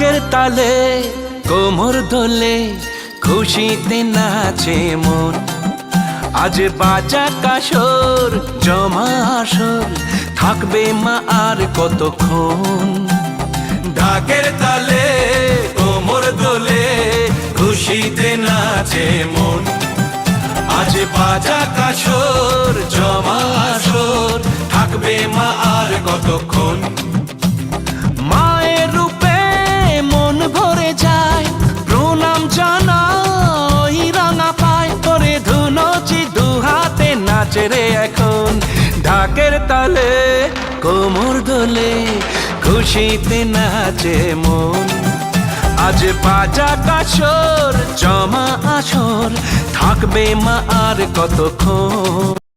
ঢাকের তালে কোমর দোলে খুশিতে নাচে মন। আজ বাজা কাসর জমা আসর থাকবে মা আর কতক্ষণ। ঢাকের তালে কোমর দোলে খুশিতে নাচে মন। আজ বাজা কাসর জমা আসর থাকবে মা আর কতক্ষণ। মায়ের রূপে মন ভরে যায় প্রণাম জানাই রাঙা পায় করে ধুনচি দুহাতে নাচে রে এখন। ঢাকের তালে কোমর দোলে খুশিতে নাচে মন। আজ বাজা কাসর জমা আসর থাকবে মা আর কতক্ষণ।